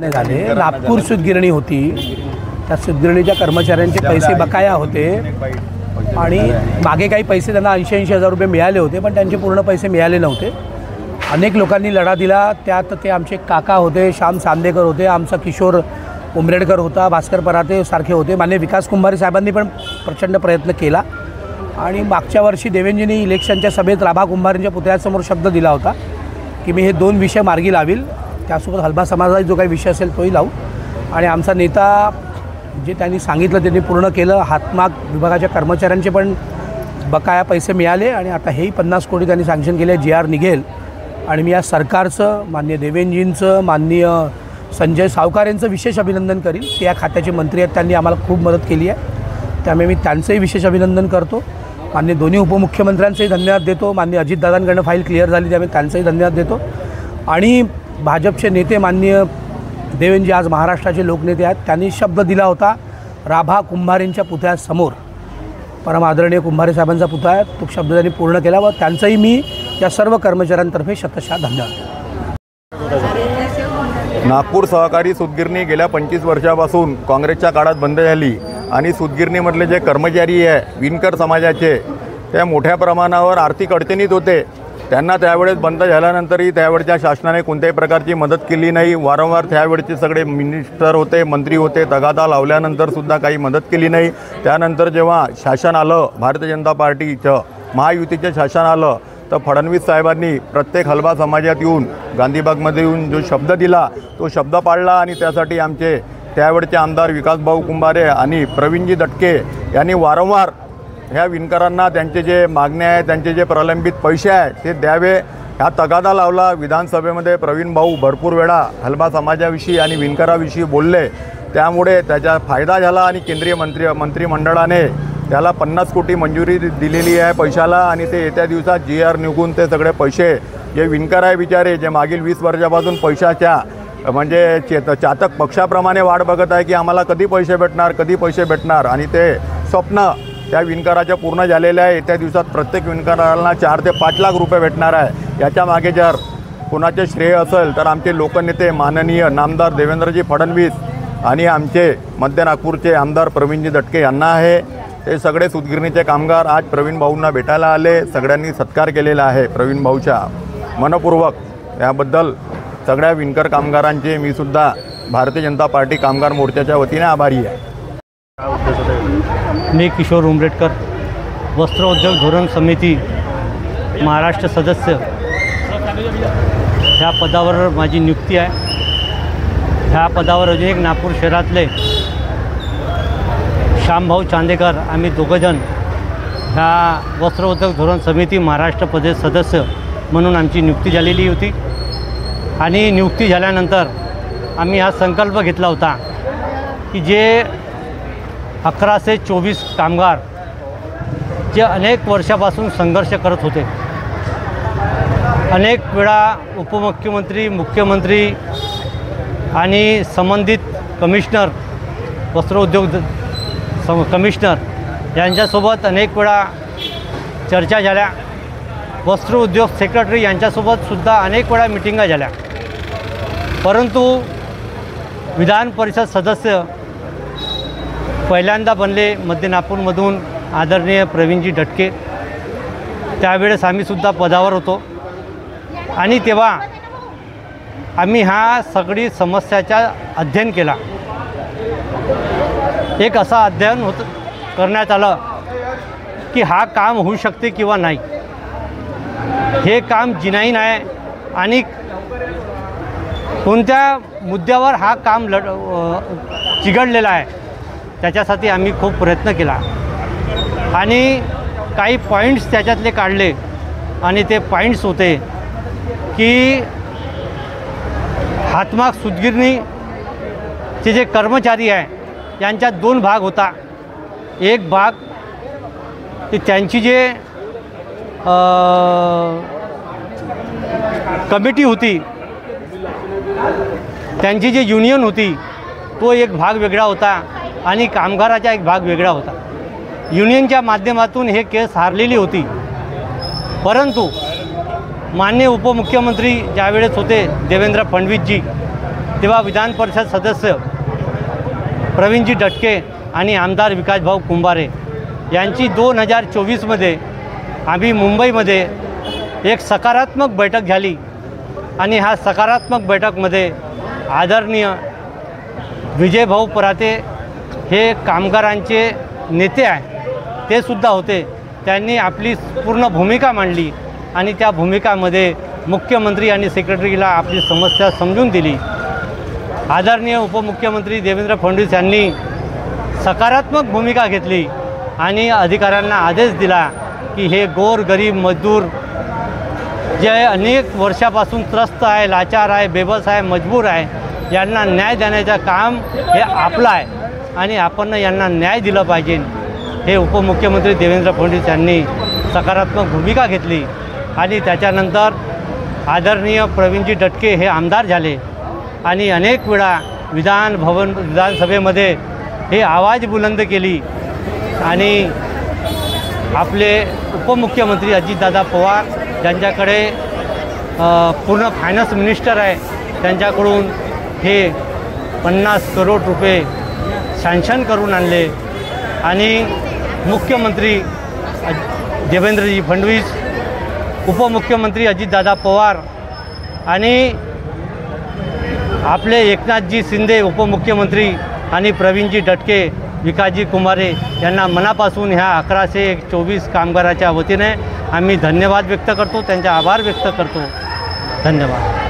झाले। नागपूर सूतगिरणी होती, त्या सूतगिरणीच्या कर्मचाऱ्यांचे पैसे बकाया होते आणि मागे काही पैसे त्यांना 80-80 हजार रुपये मिळाले होते, पण त्यांचे पूर्ण पैसे मिळाले नव्हते। अनेक लोकांनी लढा दिला, त्यात ते आमचे काका होते, श्याम सांदेकर होते, आमचा किशोर उमरेडकर होता, भास्कर पराते सारखे होते। माननीय विकास कुंभारे साहेबांनी पण प्रचंड प्रयत्न केला आणि मागच्या वर्षी देवेंजींनी इलेक्शनच्या सभेत राभा कुंभारेंच्या पुतळ्यासमोर शब्द दिला होता की मी हे 2 विषय मार्गी लावील, त्यासोबत हलबा समाजाचा जो काही विषय असेल तोही लावू। आणि आमचा नेता जे त्यांनी सांगितलं त्यांनी पूर्ण केलं। हातमाग विभागाच्या कर्मचाऱ्यांचे पण बकाया पैसे मिळाले आणि आता हेही 50 कोटी त्यांनी सँक्शन केले, GR निघेल। आणि मी या सरकारचं, माननीय देवेंजींचं, माननीय संजय सावकार यांचं विशेष अभिनंदन करीन। ते या खात्याचे मंत्री आहेत, त्यांनी आम्हाला खूप मदत केली आहे, त्यामुळे मी त्यांचंही विशेष अभिनंदन करतो। माननीय दोन्ही उपमुख्यमंत्र्यांचंही धन्यवाद देतो। माननीय अजितदादांकडनं फाईल क्लिअर झाली, त्यामुळे त्यांचंही धन्यवाद देतो। आणि भाजपचे नेते माननीय देवेंजी आज महाराष्ट्राचे लोकनेते आहेत, त्यांनी शब्द दिला होता राभा कुंभारेंच्या पुतळ्यासमोर, परम आदरणीय कुंभारे साहेबांचा पुतळा आहे, तो शब्द त्यांनी पूर्ण केला व त्यांचंही मी या सर्व कर्मचाऱ्यांतर्फे शतशः धन्यवाद। नागपूर सहकारी सूतगिरणी गेल्या 25 वर्षापासून काँग्रेसच्या काळात बंद झाली आणि सूतगिरणीमधले जे कर्मचारी आहे विणकर समाजाचे ते मोठ्या प्रमाणावर आर्थिक अडचणीत होते। त्यांना त्यावेळेस बंद झाल्यानंतरही त्यावेळच्या शासनाने कोणत्याही प्रकारची मदत केली नाही। वारंवार त्यावेळचे सगळे मिनिस्टर होते, मंत्री होते, तगादा लावल्यानंतरसुद्धा काही मदत केली नाही। त्यानंतर जेव्हा शासन आलं, भारतीय जनता पार्टीचं महायुतीचं शासन आलं, तर फडणवीस साहेबांनी प्रत्येक हलबा समाजात येऊन गांधीबागमध्ये येऊन जो शब्द दिला तो शब्द पाळला आणि त्यासाठी आमचे त्यावेळचे आमदार विकासभाऊ कुंभारे आणि प्रवीणजी दटके यांनी वारंवार ह्या विणकरांना त्यांचे जे मागण्या आहेत, त्यांचे जे प्रलंबित पैसे आहेत ते द्यावे ह्या तगादा लावला। विधानसभेमध्ये प्रवीण भाऊ भरपूर वेळा हलबा समाजाविषयी आणि विणकराविषयी बोलले, त्यामुळे त्याचा फायदा झाला आणि केंद्रीय मंत्रिमंडळाने त्याला 50 कोटी मंजुरी दिलेली आहे पैशाला आणि ते येत्या दिवसात GR निघून ते सगळे पैसे जे विणकर आहे बिचारे जे मागील 20 वर्षापासून पैशाच्या म्हणजे चातक पक्षाप्रमाणे वाट बघत आहे की आम्हाला कधी पैसे भेटणार आणि ते स्वप्न त्या विणकराच्या पूर्ण झालेलं आहे। येत्या दिवसात प्रत्येक विणकराला 4 ते 5 लाख रुपये भेटणार आहे। याच्या मागे जर कोणाचे श्रेय असेल तर आमचे लोकनेते माननीय नामदार देवेंद्रजी फडणवीस आणि आमचे मध्य नागपूरचे आमदार प्रवीणजी दटके यांना आहे। ते सगळे सूतगिरणीचे कामगार आज प्रवीण भाऊंना भेटायला आले, सगळ्यांनी सत्कार केलेला आहे प्रवीण भाऊचा मनपूर्वक। याबद्दल सगळ्या विणकर कामगारांचे मी सुद्धा भारतीय जनता पार्टी कामगार मोर्चाच्या वतीने आभारी आहे। मी किशोर उमरेडकर, वस्त्र उद्योग धोरण समिती महाराष्ट्र सदस्य ह्या पदावर माझी नियुक्ती आहे। ह्या पदावर अजून एक नागपूर शहरातले श्यामभाऊ चांदेकर आम्ही दोघंजण ह्या वस्त्र उद्योग धोरण समिती महाराष्ट्र प्रदेश सदस्य म्हणून आमची नियुक्ती झालेली होती। आणि नियुक्ती झाल्यानंतर आम्ही हा संकल्प घेतला होता की जे 11 से 24 कामगार जे अनेक वर्षापासून संघर्ष करत होते, अनेक वेळा उपमुख्यमंत्री, मुख्यमंत्री आणि संबंधित कमिशनर, वस्त्रोद्योग कमिशनर यांच्यासोबत अनेक वेळा चर्चा झाल्या, वस्त्र उद्योग सेक्रेटरी यांच्यासोबतसुद्धा अनेक वेळा मिटिंगा झाल्या, परंतु विधान परिषद सदस्य पहिल्यांदा बनले मध्य नागपूरमधून आदरणीय प्रवीणजी दटके। त्यावेळेस आम्हीसुद्धा पदावर होतो आणि तेव्हा आम्ही हा सगळी समस्याचा अध्ययन केला। एक असा अध्ययन करण्यात आलं की हा काम होऊ शकते किंवा नाही, हे काम जिनाई आहे आणि कोणत्या मुद्द्यावर हा काम चिघळलेला आहे त्याच्यासाठी आम्ही खूप प्रयत्न केला आणि काही पॉईंट्स त्याच्यातले काढले आणि ते पॉईंट्स होते की हातमाग सूतगिरणीचे जे कर्मचारी आहे यांच्यात 2 भाग होता। एक भाग ते त्यांची जे कमिटी होती, त्यांची जी युनियन होती तो एक भाग वेगळा होता आणि कामगाराचा एक भाग वेगळा होता। युनियनच्या माध्यमातून हे केस हारलेली होती, परंतु माननीय उपमुख्यमंत्री ज्यावेळेस होते देवेंद्र फडणवीसजी तेव्हा विधान परिषद सदस्य प्रवीणजी दटके आणि आमदार विकासभाऊ कुंभारे यांची 2024मध्ये आम्ही मुंबईमध्ये एक सकारात्मक बैठक झाली आणि ह्या सकारात्मक बैठकमध्ये आदरणीय विजयभाऊ पराते हे कामगारांचे नेते आहे ते सुद्धा होते. त्यांनी आपली पूर्ण भूमिका मांडली आणि त्या भूमिकामध्ये मुख्यमंत्री आणि सेक्रेटरीला आपली समस्या समजून दिली. आदरणीय उपमुख्यमंत्री देवेंद्र फडणवीस यांनी सकारात्मक भूमिका घेतली आणि अधिकाऱ्यांना आदेश दिला की हे गोरगरीब मजदूर जे अनेक वर्षापासून त्रस्त आहे, लाचार आहे, बेबस आहे, मजबूर आहे, यांना न्याय देण्याचं काम हे आपलं आहे आणि आपण यांना न्याय दिलं पाहिजे. हे उपमुख्यमंत्री देवेंद्र फडणवीस यांनी सकारात्मक भूमिका घेतली आणि त्याच्यानंतर आदरणीय प्रवीणजी दटके हे आमदार झाले आणि अनेक वेळा विधानसभेमध्ये हे आवाज बुलंद केली आणि आपले उपमुख्यमंत्री अजितदादा पवार ज्यांच्याकडे पूर्ण फायनान्स मिनिस्टर आहे त्यांच्याकडून हे 50 करोड रुपये सँक्शन करून आणले आणि मुख्यमंत्री देवेंद्रजी फडणवीस, उपमुख्यमंत्री अजितदादा पवार आणि आपले एकनाथजी शिंदे उपमुख्यमंत्री आणि प्रवीणजी दटके, विकासजी कुंभारे यांना मनापासून ह्या 1124 कामगाराच्या वतीने आम्ही धन्यवाद व्यक्त करतो, त्यांचे आभार व्यक्त करतो. धन्यवाद.